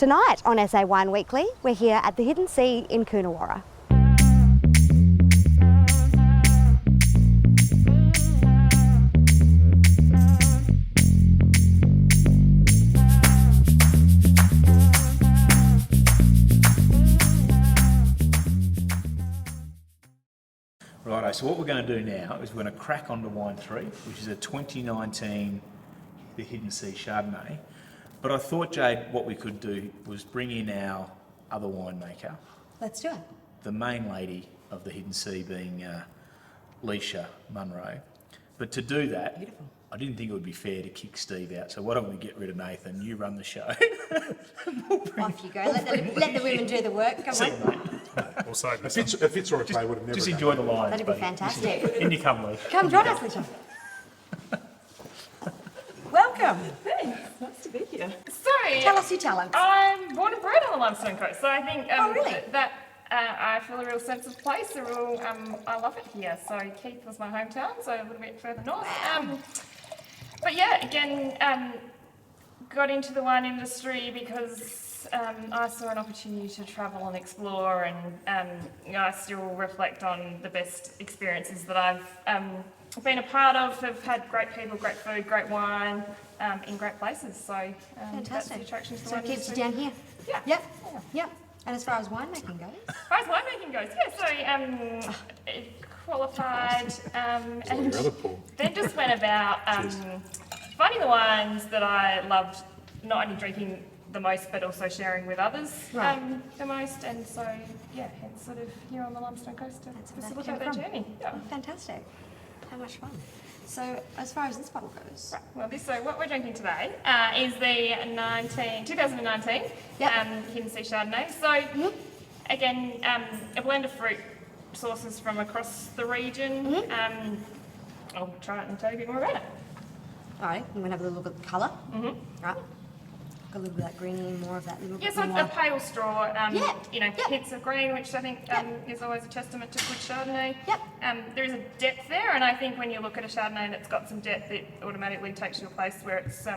Tonight on SA Wine Weekly, we're here at the Hidden Sea in Coonawarra. Righto, so what we're going to do now is we're going to crack on to Wine 3, which is a 2019 The Hidden Sea Chardonnay. But I thought, Jade, what we could do was bring in our other winemaker, Let's do it. the main lady of the Hidden Sea being Leisha Munro. But to do that, Beautiful. I didn't think it would be fair to kick Steve out, so why don't we get rid of Nathan, you run the show. Off you go. Let the women do the work. Come See on. you, mate. We'll save this. If it's or a play would have never Just done enjoy it. the lines, That'd be buddy. fantastic. In you come, Leisha. Come join us, Lisha. Welcome. Thanks, nice to be here. So, Tell us your talents. I'm born and bred on the Limestone Coast, so I think Oh, really? that I feel a real sense of place. A real, I love it here. So Keith was my hometown, so a little bit further north. But yeah, again, got into the wine industry because I saw an opportunity to travel and explore, and I still reflect on the best experiences that I've been a part of. Have had great people, great food, great wine, in great places. So that's Fantastic. the attraction to the So wine it keeps you industry. down here. Yeah. Yep. Yep. And as far as winemaking goes, As far as winemaking goes, yeah, so qualified, and your other pool. then just went about finding the wines that I loved, not only drinking the most, but also sharing with others Right. the most. And so, yeah, hence sort of here on the Limestone Coast to That's where that facilitate that came from. journey. Yeah. fantastic. How much fun. So as far as this bottle goes, Right. Well, so what we're drinking today is the 2019 Yep. Hidden Sea Chardonnay. So again, a blend of fruit sources from across the region. I'll try it and tell you a bit more about it. all right, I'm going to have a little bit of colour. Right. Got a little bit of that greeny, more of that little Yeah, bit so more. it's a pale straw, Yeah, you know, yeah. hints of green, which I think Yeah. is always a testament to good Chardonnay. Yep. There is a depth there, and I think when you look at a Chardonnay that's got some depth, it automatically takes you to a place where it's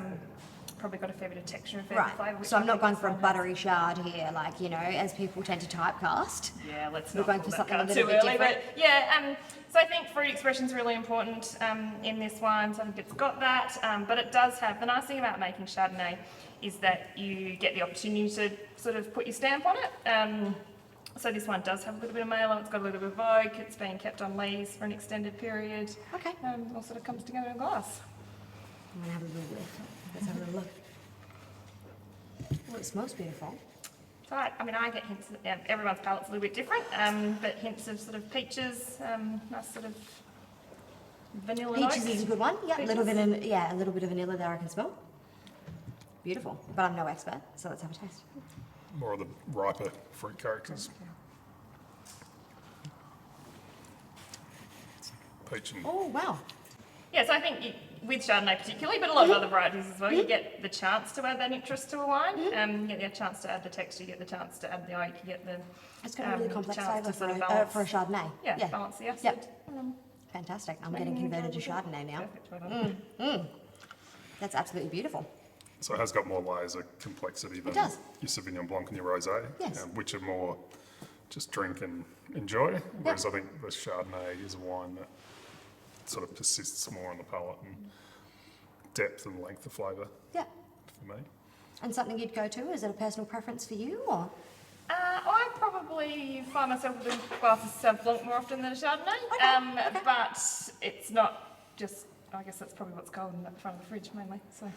probably got a fair bit of texture and fair bit of flavour. Right, which so I I'm not think going this for a one has. buttery shard here, like, you know, as people tend to typecast. Yeah, let's We're not going pull for that something a card little too bit early, different. but yeah, so I think fruit expression is really important in this wine, so I think it's got that, but it does have, the nice thing about making Chardonnay is that you get the opportunity to sort of put your stamp on it. So this one does have a little bit of malo, it's got a little bit of oak, it's been kept on lees for an extended period. Okay. All sort of comes together in glass. I'm going to have a little bit. Let's have a little look. Oh, it smells beautiful. So I mean, I get hints, everyone's palate's a little bit different, but hints of sort of peaches, nice sort of vanilla Peaches notes. is a good one. Yeah, a little bit Peaches. of, yeah, a little bit of vanilla there I can smell. Beautiful, but I'm no expert, so let's have a taste. More of the riper fruit characters. Peach and Oh, wow. Yeah, so I think with Chardonnay particularly, but a lot of other varieties as well, you get the chance to add that interest to a wine. You get the chance to add the texture, you get the chance to add the oak, you get the It's got a really complex chance flavour to sort of for balance. a Chardonnay. Yeah, balance the acid. Yep. Fantastic. I'm getting converted to Chardonnay now. Perfect, well done. That's absolutely beautiful. so it has got more layers of complexity than does. your Sauvignon Blanc and your Rosé, Yes. which are more just drink and enjoy. Whereas I think the Chardonnay is a wine that sort of persists more on the palate and depth and length of flavour Yeah. for me. And something you'd go to? Is it a personal preference for you, or? I probably find myself with a glass of Sauv Blanc more often than a Chardonnay, Okay. but it's not just, I guess that's probably what's cold in the front of the fridge mainly, so.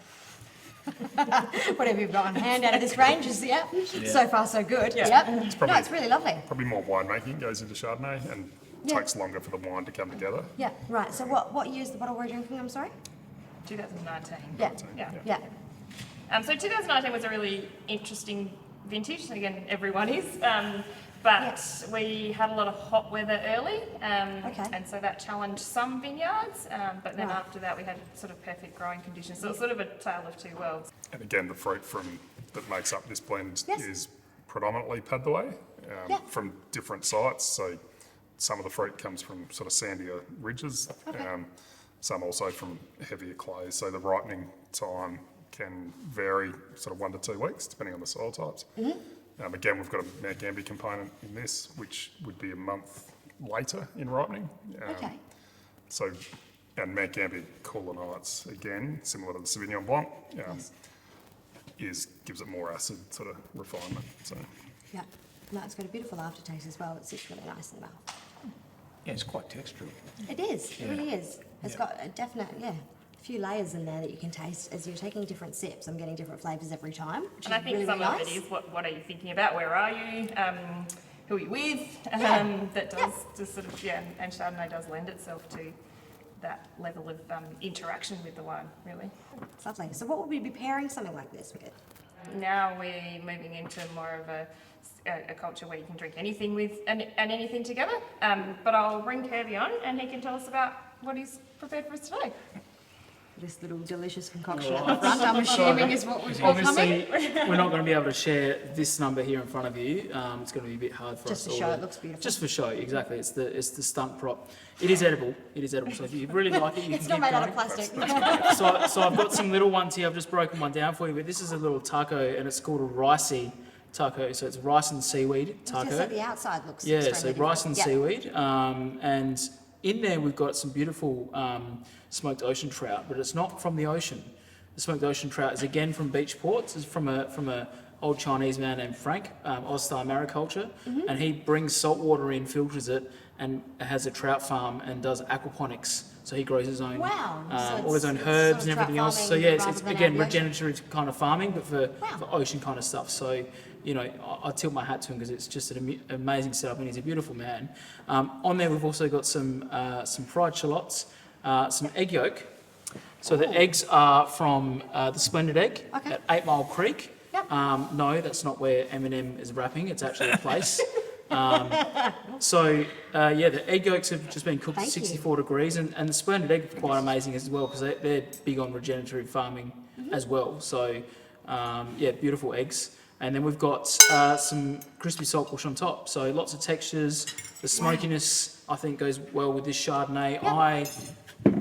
Whatever you've got on hand out of this range is, yeah. So far so good. Yeah. Yep. probably- No, it's really lovely. Probably more winemaking goes into Chardonnay and Yeah. takes longer for the wine to come together. Yeah, right. So what year is the bottle we're drinking, I'm sorry? 2019. Yeah. Yeah. Yeah. So 2019 was a really interesting vintage, and again, everyone is. But we had a lot of hot weather early, and so that challenged some vineyards. But then Right. after that, we had sort of perfect growing conditions. So it's sort of a tale of two worlds. And again, the fruit that makes up this blend Yes. is predominantly Padua Yeah. from different sites. So some of the fruit comes from sort of sandier ridges, Okay. some also from heavier clays. So the ripening time can vary sort of 1 to 2 weeks, depending on the soil types. Again, we've got a Mount Gambier component in this, which would be a month later in ripening. Okay. So, and Mount Gambier cooler nights, again, similar to the Sauvignon Blanc, gives it more acid sort of refinement. So, Yeah. No, it's got a beautiful aftertaste as well. It sits really nice in the mouth. Yeah, it's quite textural. It is. It Yeah. really is. It's Yeah. got a definite, a few layers in there that you can taste as you're taking different sips. I'm getting different flavours every time, which And I is think really, some really of nice. it is what are you thinking about? Where are you? Who are you with? That does just sort of, and Chardonnay does lend itself to that level of interaction with the wine, really. It's lovely. So what would we be pairing something like this with? Now we're moving into more of a culture where you can drink anything with and anything together. But I'll bring Kirby on and he can tell us about what he's prepared for us today. This little delicious concoction at the front, I'm assuming, is what we've got Obviously, coming. we're not going to be able to share this number here in front of you. It's going to be a bit hard for Just us for all. show, it looks beautiful. Just for show, exactly. It's the stunt prop. It is edible. It is edible. So if you really like it, you It's can not keep made out going. of plastic. So I've got some little ones here. I've just broken one down for you. But this is a little taco, and it's called a ricey taco. So it's rice and seaweed taco. Just like the outside looks Yeah, extremely so rice different. and seaweed. And in there we've got some beautiful smoked ocean trout, but it's not from the ocean. The smoked ocean trout is again from beach ports. It's from a old Chinese man named Frank, Ozstar Mariculture, and he brings salt water in, filters it, and has a trout farm and does aquaponics. So he grows his own, Wow. So all his own it's herbs sort and of everything trout else. So farming yeah, it's rather than again out of the ocean. regenerative kind of farming, but for Wow. ocean kind of stuff. So, you know, I tilt my hat to him because it's just an amazing setup, and he's a beautiful man. On there, we've also got some fried shallots, some egg yolk. So the eggs are from the Splendid Egg Okay. at 8 Mile Creek. Yep. No, that's not where Eminem is rapping. It's actually a place. The egg yolks have just been cooked Thank at you. 64 degrees, and the Splendid Egg is quite amazing as well because they're big on regenerative farming as well. So, beautiful eggs. And then we've got some crispy saltbush on top. So lots of textures. The smokiness, I think, goes well with this Chardonnay.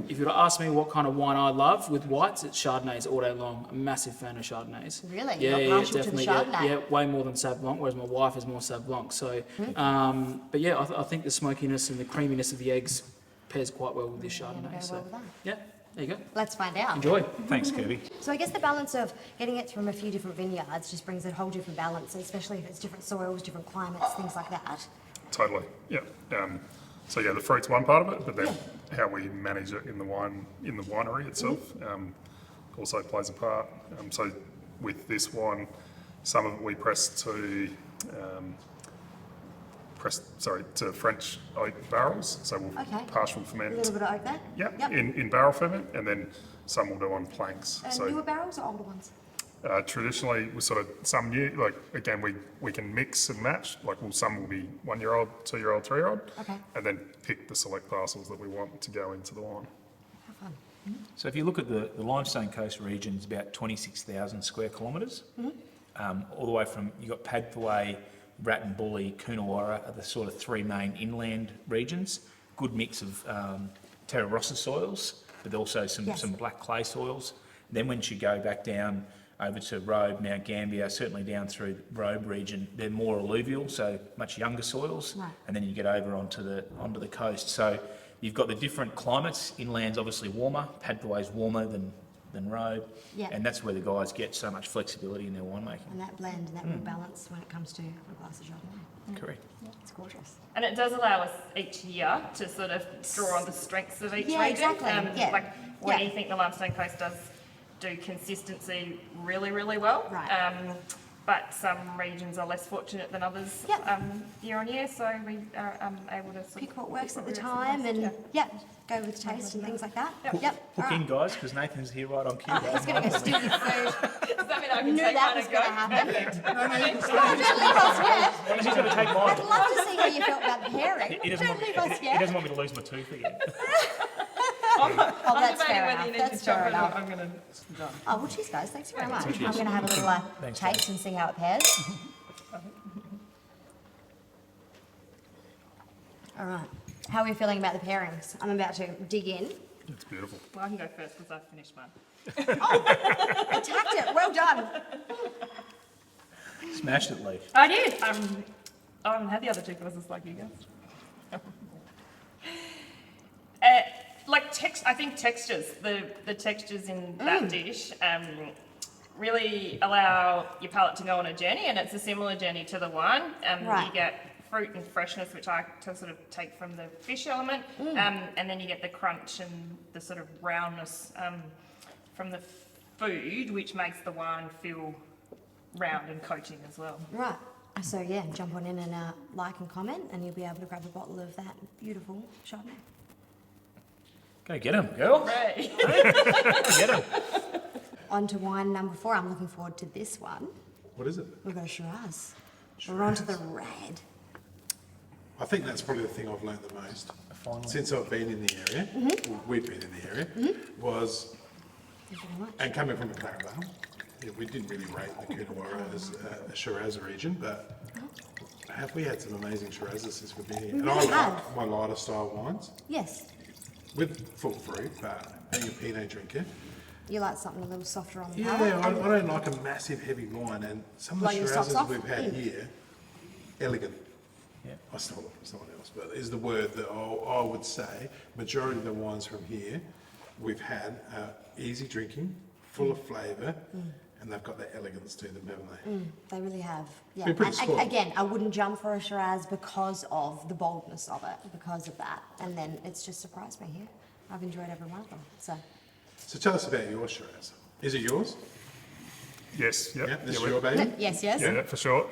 If you were to ask me what kind of wine I love with whites, it's Chardonnays all day long. I'm a massive fan of Chardonnays. Really? Yeah, You're partial to the Chardonnay? Yeah, way more than Sauv Blanc, whereas my wife is more Sauv Blanc. So, I think the smokiness and the creaminess of the eggs pairs quite well with this Gonna Chardonnay. go So, well with that. yeah, there you go. Let's find out. Enjoy. Thanks, Kirby. So I guess the balance of getting it from a few different vineyards just brings a whole different balance, especially if it's different soils, different climates, things like that. totally, yeah. The fruit's one part of it, but then how we manage it in the winery itself also plays a part. So with this wine, some of it we press to French oak barrels. So we'll Okay. partial A ferment. little bit of oak there. Yeah, Yep. in barrel ferment, and then some we'll do on planks. Newer barrels or older ones? Traditionally, we sort of some new, like again, we can mix and match. Like, some will be 1 year old, 2 year old, 3 year old, Okay. and then pick the select parcels that we want to go into the wine. How fun. So if you look at the Limestone Coast region, it's about 26,000 square kilometres. All the way from, you've got Padthaway, Rattenbully, Coonawarra are the sort of three main inland regions. Good mix of terra rossa soils, but also some black clay soils. Then once you go back down over to Robe, Mount Gambier, certainly down through the Robe region, they're more alluvial, so much younger soils. Right. And then you get over onto the coast. So you've got the different climates. Inland's obviously warmer. Padthaway's warmer than Robe. Yeah. And that's where the guys get so much flexibility in their winemaking. And that blend and that real balance when it comes to a glass of Chardonnay. Correct. It's gorgeous. And it does allow us each year to sort of draw on the strengths of each Yeah, region. exactly. Yeah. Like, where do Yeah. you think the Limestone Coast does do consistency really, really well? Right. But some regions are less fortunate than others Yep. year on year, so we are able to sort Pick of what works at the works time best, and, yeah. go with taste and things like that. Yep. Yep. Hook All in, right. guys, because Nathan's here right on cue. He's going to go steal your food. Does that mean I can Knew take that one was and going to go? happen. Don't leave us yet. He's going to take mine. I'd love to see how you felt about the pairing. He doesn't, Don't want leave me, us he yet. doesn't want me to lose my tooth again. Oh, that's I'm debating fair whether enough. you need That's to fair chop it or enough. I'm going to. Oh, well, cheers, guys. Thanks very much. Cheers. I'm going to have a little Thanks, taste and see how it pairs. All right. How are we feeling about the pairings? I'm about to dig in It's beautiful. Well, I can go first because I've finished mine. Attacked it. Well done. Smashed it, Lee. I did. I haven't had the other two courses like you guys. I think textures, the textures in that dish really allow your palate to go on a journey, and it's a similar journey to the wine. Right. You get fruit and freshness, which I sort of take from the fish element, and then you get the crunch and the sort of roundness from the food, which makes the wine feel round and coating as well. Right. So yeah, jump on in and like and comment, and you'll be able to grab a bottle of that beautiful Chardonnay. Go get him, girl. Right. Get him. On to wine number 4. I'm looking forward to this one. What is it? We've got a Shiraz. We're on to the red. I think that's probably the thing I've learned the most Finally. since I've been in the area, or we've been in the area, was, Thank you very much. and coming from McLaren Vale, yeah, we didn't really rate the Coonawarra as a Shiraz region, but have we had some amazing Shirazes since we've been here? We And I really like have. my lighter style wines Yes. with full fruit, but being a Pinot drinker, You like something a little softer on the yeah, palate? I don't like a massive heavy wine, and some of the Like your socks Shirazes off? we've had here, elegant. Yeah. I stole it from someone else, but is the word that I would say. Majority of the wines from here we've had are easy drinking, full of flavour, and they've got that elegance to them, haven't they? They really have. Yeah. Been pretty And spoiled. again, I wouldn't jump for a Shiraz because of the boldness of it, because of that. And then it's just surprised me here. I've enjoyed every one of them. So So tell us about your Shiraz. Is it yours? Yes, yep. Yeah, this is we- your baby? yes, yes. Yeah, for sure.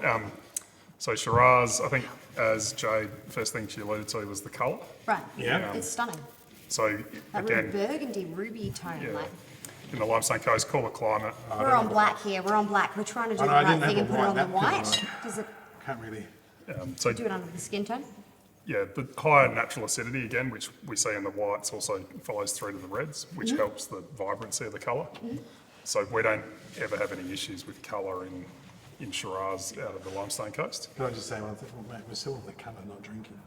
So Shiraz, I think, as Jade, first thing she alluded to was the colour. Right. Yeah. It's stunning. So That really again, burgundy ruby tone. Yeah. Like, in the Limestone Coast, cooler climate. we're on black here. We're on black. We're trying to do I the know, I right didn't thing have and a put it on the white napkin, white. Does it Can't really. So do it under the skin tone? yeah, the higher natural acidity again, which we see in the whites, also follows through to the reds, which helps the vibrancy of the colour. So we don't ever have any issues with colour in Shiraz out of the Limestone Coast. Can I just say one thing? Well, mate, we're still on the colour, not drinking.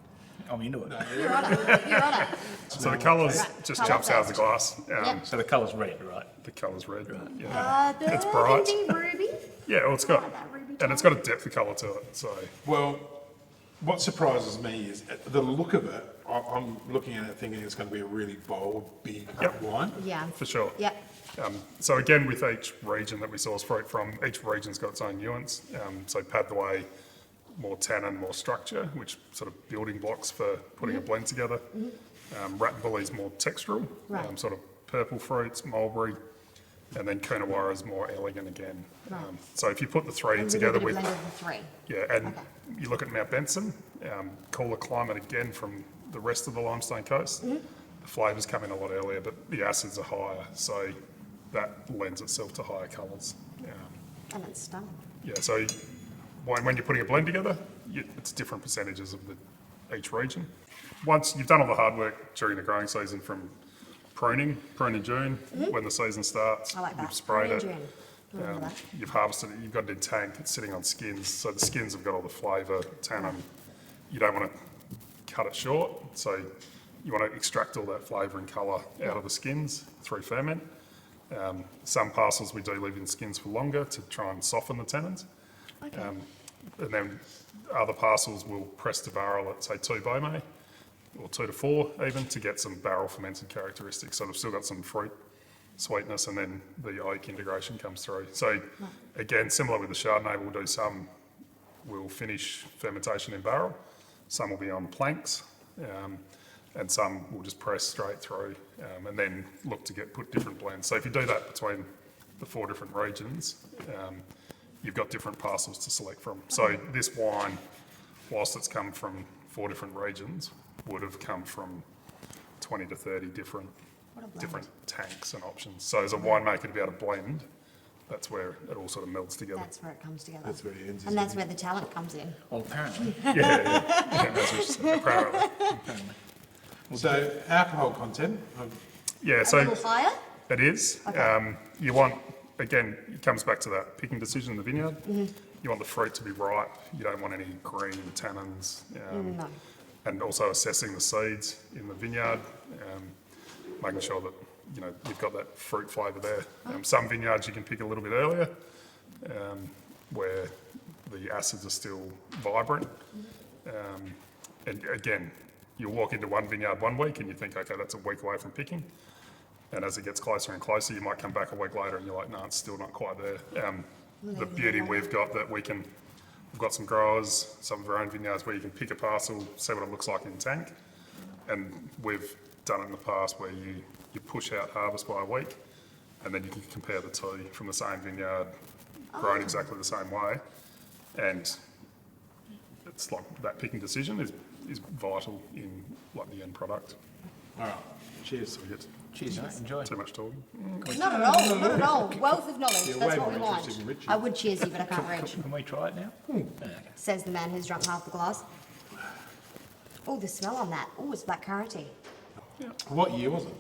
I'm into it. You're on it. You're on it. So the colours Right, just colour jumps out of the first. glass. Yep. So the colour's red, right? The colour's red. Yeah. It's bright. Burgundy ruby. Yeah, well, it's got, like that ruby and it's got a depth of colour to it. So Well, what surprises me is the look of it. I'm looking at it thinking it's going to be a really bold, big Yep. wine. Yeah. for sure. Yep. So again, with each region that we source fruit from, each region's got its own nuance. So Padthaway, more tannin, more structure, which sort of building blocks for putting a blend together. Rattenbully's more textural, Right. sort of purple fruits, mulberry, and then Coonawarra's more elegant again. Right. So if you put the three A little together bit of with, blend of the three. yeah, and Okay. you look at Mount Benson, cooler climate again from the rest of the Limestone Coast. The flavours come in a lot earlier, but the acids are higher, so that lends itself to higher colours. And it's stunning. Yeah, so when you're putting a blend together, it's different percentages of each region. Once you've done all the hard work during the growing season from prune in June, when the season starts, I like that. you've sprayed Prune it, in June. I remember that. you've harvested it, you've got it in tank, it's sitting on skins, so the skins have got all the flavour, tannin. You don't want to cut it short, so you want to extract all that flavour and colour out of the skins through ferment. Some parcels we do leave in skins for longer to try and soften the tannins. Okay. And then other parcels will press to barrel at, say, 2 Beaumont, or 2 to 4 even, to get some barrel fermented characteristics. So they've still got some fruit sweetness, and then the oak integration comes through. So again, similar with the Chardonnay, we'll do some, we'll finish fermentation in barrel, some will be on planks, and some will just press straight through, and then look to put different blends. So if you do that between the 4 different regions, you've got different parcels to select from. So this wine, whilst it's come from 4 different regions, would have come from 20 to 30 different tanks and options. So as a winemaker to be able to blend, that's where it all sort of melds together. That's where it comes together. That's where it ends. And that's where the talent comes in. Well, apparently. Yeah, that's what she said, apparently. So alcohol content. Yeah, A so little higher? it is. Okay. You want, again, it comes back to that picking decision in the vineyard. Mm-hmm. You want the fruit to be ripe. You don't want any green tannins. No. And also assessing the seeds in the vineyard. making sure that, you've got that fruit flavour there. Some vineyards you can pick a little bit earlier, where the acids are still vibrant. And again, you'll walk into one vineyard one week and you think, okay, that's a week away from picking. And as it gets closer and closer, you might come back a week later and you're like, no, it's still not quite there. The beauty we've got that we've got some growers, some of our own vineyards where you can pick a parcel, see what it looks like in tank. And we've done it in the past where you push out harvest by a week and then you can compare the two from the same vineyard, grown exactly the same way. And it's like that picking decision is vital in like the end product. All right, cheers. So we get Cheers, mate. Enjoy. too much talking. Not at all, not at all. Wealth of knowledge, You're that's way what we more want. interested in Richie. I would cheers you, but I can't reach. Can we try it now? Okay. Says the man who's drunk half the glass. Oh, the smell on that. Oh, it's blackcurranty. What year was it?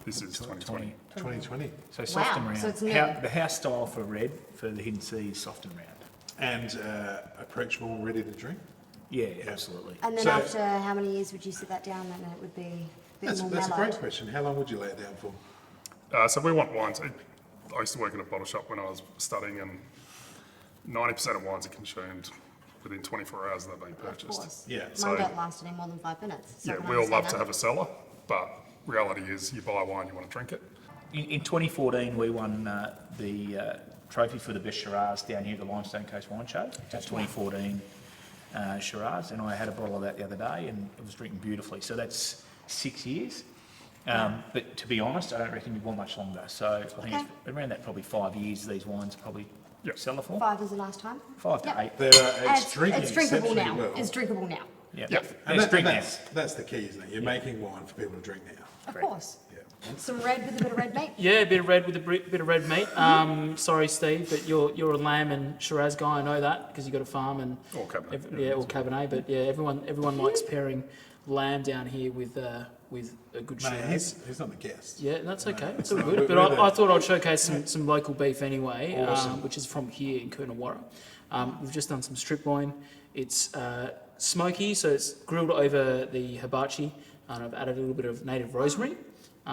This is 2020. 2020. So soft and Wow, round. so it's new. The house style for red for the Hidden Sea is soft and round. And approachable, ready to drink? Yeah, absolutely. And then So- after how many years would you sit that down and it would be a bit That's more a mellowed? great question. How long would you lay it down for? So we want wines. I used to work in a bottle shop when I was studying, and 90% of wines are consumed within 24 hours that they've been Of purchased. course. Yeah. Mine So- don't last any more than 5 minutes. so Yeah, I can we all love understand to that. have a cellar, but reality is you buy wine, you want to drink it. In 2014, we won the trophy for the best Shiraz down here at the Limestone Coast Wine Show. That's 2014 Shiraz, and I had a bottle of that the other day, and it was drinking beautifully. So that's 6 years. But to be honest, I don't reckon you'd want much longer. So I think Okay. it's around that probably 5 years these wines probably Yep. sell it for. 5 is a nice time. 5 to Yep. 8. They're, And it's drinking it's drinkable exceptionally now. well. It's drinkable now. Yeah. Yeah. And Let's drink now. that's the key, isn't it? You're making wine for people to drink now. Of course. Yeah. Some red with a bit of red meat. Yeah, a bit of red with a bit of red meat. Sorry, Steve, but you're a lamb and Shiraz guy. I know that because you got a farm and Or Cabernet. yeah, or Cabernet. But yeah, everyone likes pairing lamb down here with a good Mate, Shiraz. he's not the guest. Yeah, that's okay. It's No, all we're- good. But we're I thought I'd showcase some local beef anyway, Awesome. which is from here in Coonawarra. We've just done some strip loin. It's smoky, so it's grilled over the hibachi, and I've added a little bit of native rosemary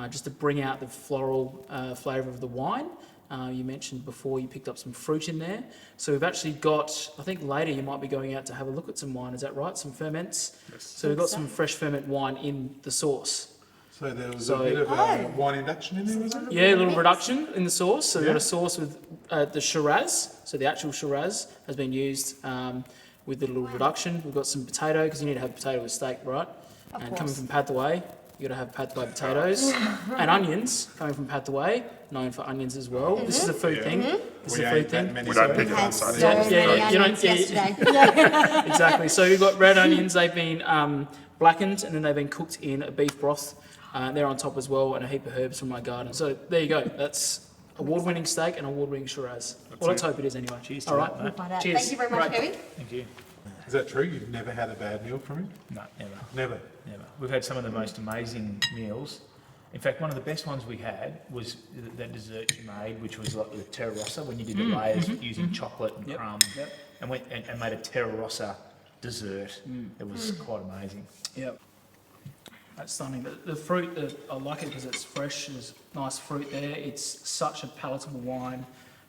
just to bring out the floral flavour of the wine. You mentioned before you picked up some fruit in there. So we've actually got, I think later you might be going out to have a look at some wine, is that right? Some ferments? Yes. So we've got some fresh ferment wine in the sauce. So there was So- a bit of Oh. wine induction in there, was it? Yeah, a little reduction in the sauce. So we've got Yeah. a sauce with the Shiraz. So the actual Shiraz has been used with the little reduction. We've got some potato, because you need to have potato with steak, right? Of And coming course. from Pathway, you got to have Pathway potatoes. And onions, coming from Pathway, known for onions as well. This is a food Yeah. thing. This is We a ate food that thing. many We don't times. pick it on Had so Sunday. Yeah, many yeah, you don't- onions yeah, yesterday. Exactly. So we've got red onions. They've been blackened and then they've been cooked in a beef broth. They're on top as well, and a heap of herbs from my garden. So there you go. That's award-winning steak and award-winning Shiraz. Well, let's it. hope it is anyway. Cheers to All that, right. mate. Find out. Cheers. Thank you very much, Right. Kevin. Thank you. Is that true? You've never had a bad meal from him? No, never. Never. Never. We've had some of the most amazing meals. In fact, one of the best ones we had was that dessert you made, which was like the Terra Rossa, when you did the layers using chocolate and Yep, crumb, yep. and made a Terra Rossa dessert. It was quite amazing. Yep. That's stunning. The fruit, I like it because it's fresh. There's nice fruit there. It's such a palatable wine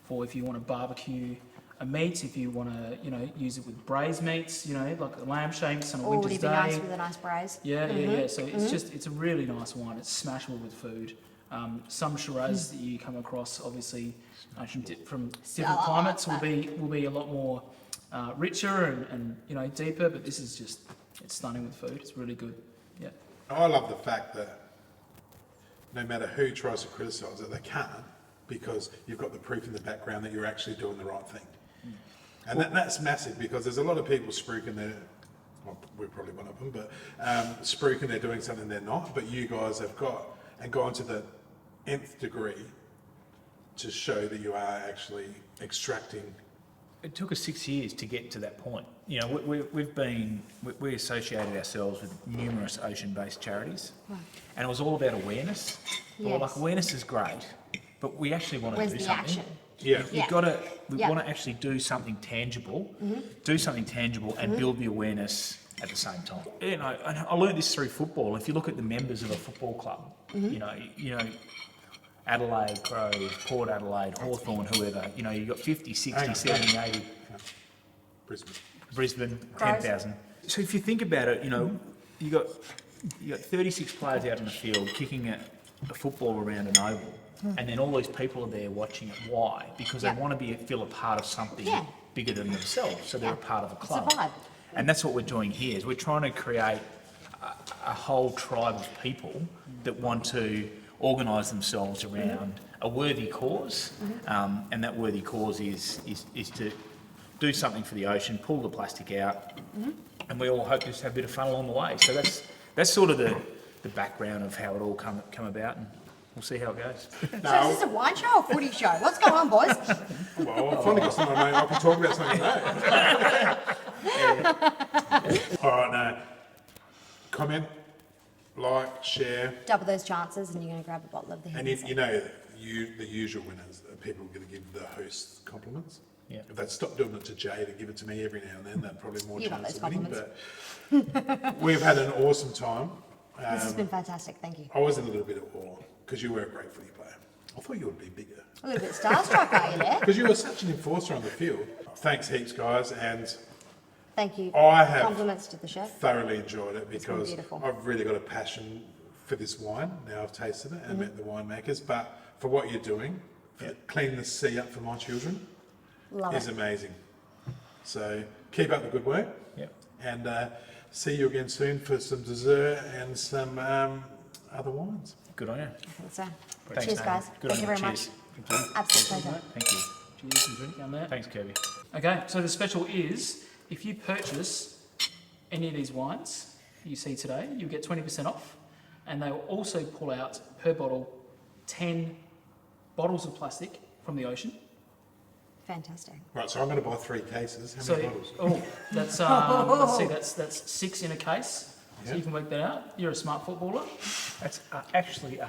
for if you want to barbecue a meat, if you want to, use it with braised meats, like a lamb shanks on a Oh, would winter's it be day. nice with a nice braise? Yeah. So it's a really nice wine. It's smashable with food. Some Shiraz that you come across, obviously, from different climates, will be a lot more richer and deeper. But this is it's stunning with food. It's really good. Yeah. I love the fact that no matter who tries to criticise it, they can't, because you've got the proof in the background that you're actually doing the right thing. And that's massive, because there's a lot of people spruiking their, well, we're probably one of them, but spruiking they're doing something they're not, but you guys have gone to the nth degree to show that you are actually extracting. It took us 6 years to get to that point. We associated ourselves with numerous ocean-based charities, and it was all about awareness. Well, Yes. like awareness is great, but we actually want to Where's do the something. action? Yeah. Yeah. We Yeah. want to actually do something tangible, and build the awareness at the same time. You know, and I learned this through football. If you look at the members of a football club, you know, Adelaide Crows, Port Adelaide, Hawthorn, whoever, you know, you've got 50, 60, 70, 80, Brisbane, Crows. 10,000. So if you think about it, you know, you got 36 players out in the field kicking a football around an oval, and then all these people are there watching it. Why? Because Yeah. they want to feel a part of something Yeah. bigger than themselves, so they're a part of a club. It's a vibe. And that's what we're doing here, is we're trying to create a whole tribe of people that want to organise themselves around a worthy cause, and that worthy cause is to do something for the ocean, pull the plastic out, and we all hope to just have a bit of fun along the way. So that's sort of the background of how it all come about, and we'll see how it goes. So is this a wine show or footy show? What's going on, boys? Well, I've finally got someone I know I can talk about something I know. All right, now, comment, like, share, Double those chances and you're going to grab a bottle of the and Hennessy. you know, the usual winners, people are going to give the host compliments. Yeah. If they'd stop doing it to Jay to give it to me every now and then, they'd probably more You want chance of those winning. But we've had an awesome time. This has been fantastic, thank you. I was in a little bit of awe because you were a great footy player. I thought you would be bigger A little bit starstruck, are you there? because you were such an enforcer on the field. Thanks heaps, guys, and Thank you. I have Compliments to the chef. thoroughly enjoyed it been because beautiful. I've really got a passion for this wine. Now I've tasted it and met the winemakers, but for what you're doing, for cleaning the sea up for my children, Love is it. amazing. So keep up the good work, Yep. and see you again soon for some dessert and some other wines. Good on you. I think so. Thanks, Cheers, Nathan. guys. Good on Thank you very Cheers. much. Absolute pleasure. Thank you. Cheers and drink down there. Thanks, Kirby. Okay, so the special is, if you purchase any of these wines you see today, you get 20% off, and they will also pull out, per bottle, 10 bottles of plastic from the ocean. Fantastic. Right, so I'm going to buy 3 cases. How So, many bottles? oh, that's, let's see, that's 6 in a case, so Yeah. you can work that out. You're a smart footballer. That's actually,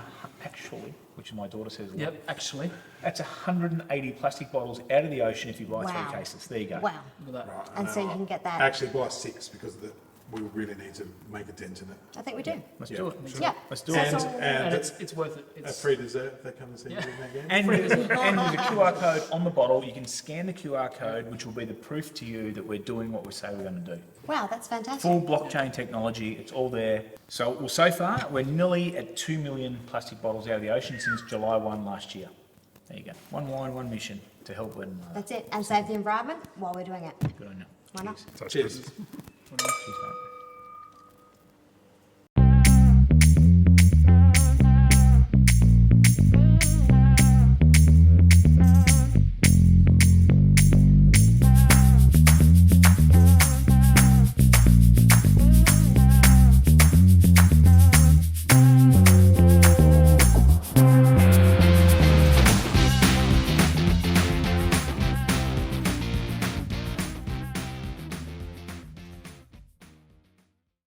which my daughter says, Yep, actually, that's 180 plastic bottles out of the ocean if you buy Wow. 3 cases. There you go. Wow. look at that. Right, And so you can get that. Actually, buy 6 because we really need to make a dent in it. I think we do. Let's Yeah. do it. Yeah. Let's do And, it. And and it's worth it. a It's, free dessert if they come and see Yeah. you in that game. And there's a QR code on the bottle. You can scan the QR code, which will be the proof to you that we're doing what we say we're going to do. Wow, that's fantastic. Full blockchain technology, it's all there. So far, we're nearly at 2 million plastic bottles out of the ocean since July 1 last year. There you go. One wine, one mission to help one another. That's it. And save the environment while we're doing it. Good on you. Why not? Cheers. So Cheers. Cheers, mate.